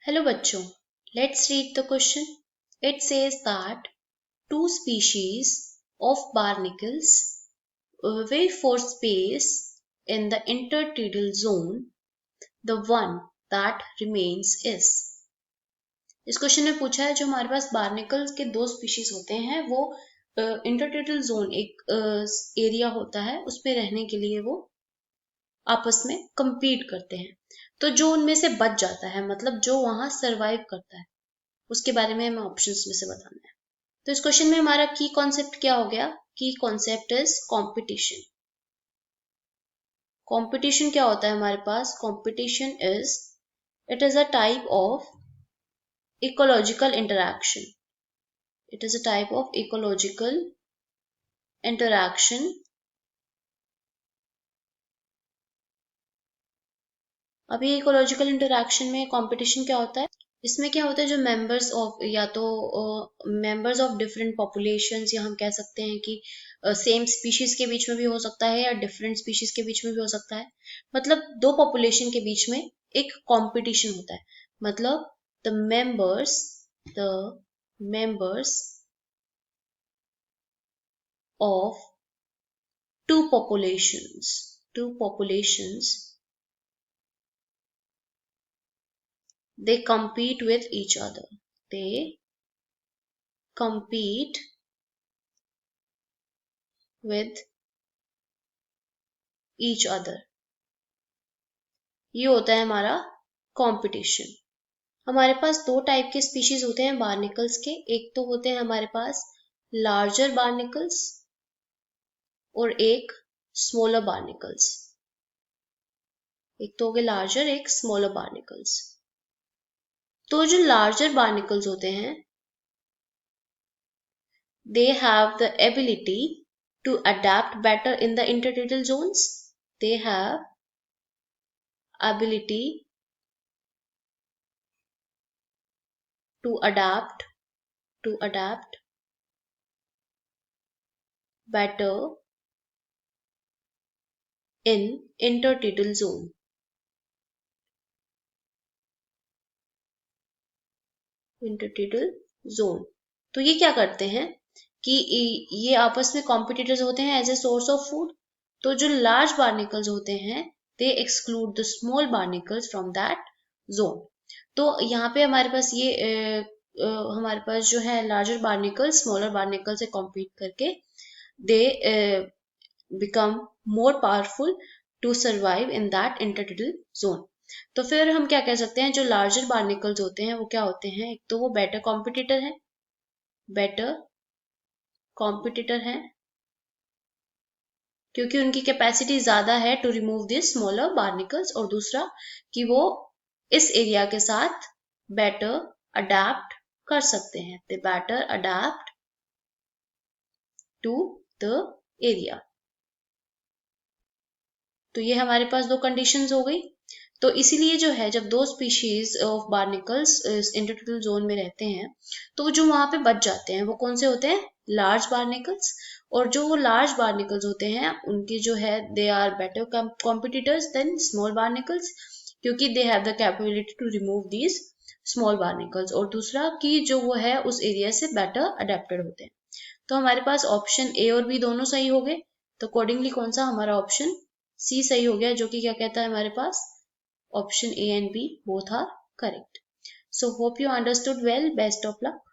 Hello बच्चों, let's read the question. It says that two species of barnacles vie for space in the intertidal zone. The one that remains is. इस question में पूछा है जो हमारे पास barnacles के दो स्पीशीज होते हैं वो इंटरटिडल जोन एक एरिया होता है उसमें रहने के लिए वो आपस में compete करते हैं। तो जो उनमें से बच जाता है मतलब जो वहां सरवाइव करता है उसके बारे में हमें ऑप्शंस में से बताना है। तो इस क्वेश्चन में हमारा की कॉन्सेप्ट क्या हो गया? की कॉन्सेप्ट इज कंपटीशन। कंपटीशन क्या होता है हमारे पास? Competition is it is a type of ecological interaction. It is a type of ecological interaction. अभी इकोलॉजिकल इंटरैक्शन में कंपटीशन क्या होता है? इसमें क्या होता है जो मेंबर्स ऑफ या तो मेंबर्स ऑफ डिफरेंट पॉपुलेशंस या हम कह सकते हैं कि सेम स्पीशीज के बीच में भी हो सकता है या डिफरेंट स्पीशीज के बीच में भी हो सकता है। मतलब दो पॉपुलेशन के बीच में एक कंपटीशन होता है। मतलब the members of two populations they compete with each other. They compete with each other. ये होता है हमारा कंपटीशन। हमारे पास दो टाइप के स्पीशीज होते हैं बार्निकल्स के। एक तो होते हैं हमारे पास लार्जर बार्निकल्स और एक स्मॉलर बार्निकल्स। एक तो हो गए लार्जर, एक स्मॉलर बार्निकल्स। तो जो लार्जर बार्निकल्स होते हैं they have the ability to adapt better in the intertidal zones. They have ability to adapt better in intertidal zone. Intertidal zone. तो ये क्या करते हैं कि ये आपस में कॉम्पिटिटर्स होते हैं as a source of food. तो जो लार्ज बार्निकल्स होते हैं they exclude the small barnacles from that zone. तो यहाँ पे हमारे पास ये हमारे पास जो है लार्जर बार्निकल स्मॉलर बार्निकल से कॉम्पीट करके they become more powerful to survive in that intertidal zone. तो फिर हम क्या कह सकते हैं जो लार्जर बार्निकल्स होते हैं वो क्या होते हैं? एक तो वो बेटर कॉम्पिटिटर हैं क्योंकि उनकी कैपेसिटी ज्यादा है to remove this smaller barnacles, और दूसरा कि वो इस एरिया के साथ बेटर अडेप्ट कर सकते हैं। They better adapt to the area. तो ये हमारे पास दो कंडीशंस हो गई। तो इसीलिए जो है जब दो स्पीशीज ऑफ बार्निकल्स इंटरटिडल जोन में रहते हैं तो जो वहां पे बच जाते हैं वो कौन से होते हैं? Large barnacles. और जो वो लार्ज बार्निकल्स होते हैं उनकी जो है they are better competitors than small barnacles क्योंकि they have the capability to remove these small barnacles. और दूसरा कि जो वो है उस एरिया से बेटर अडेप्टेड होते हैं। तो हमारे पास ऑप्शन ए और बी दोनों सही हो गए। तो अकॉर्डिंगली कौन सा? हमारा ऑप्शन सी सही हो गया, जो कि क्या कहता है हमारे पास option A and B both are correct. So hope you understood well. Best of luck.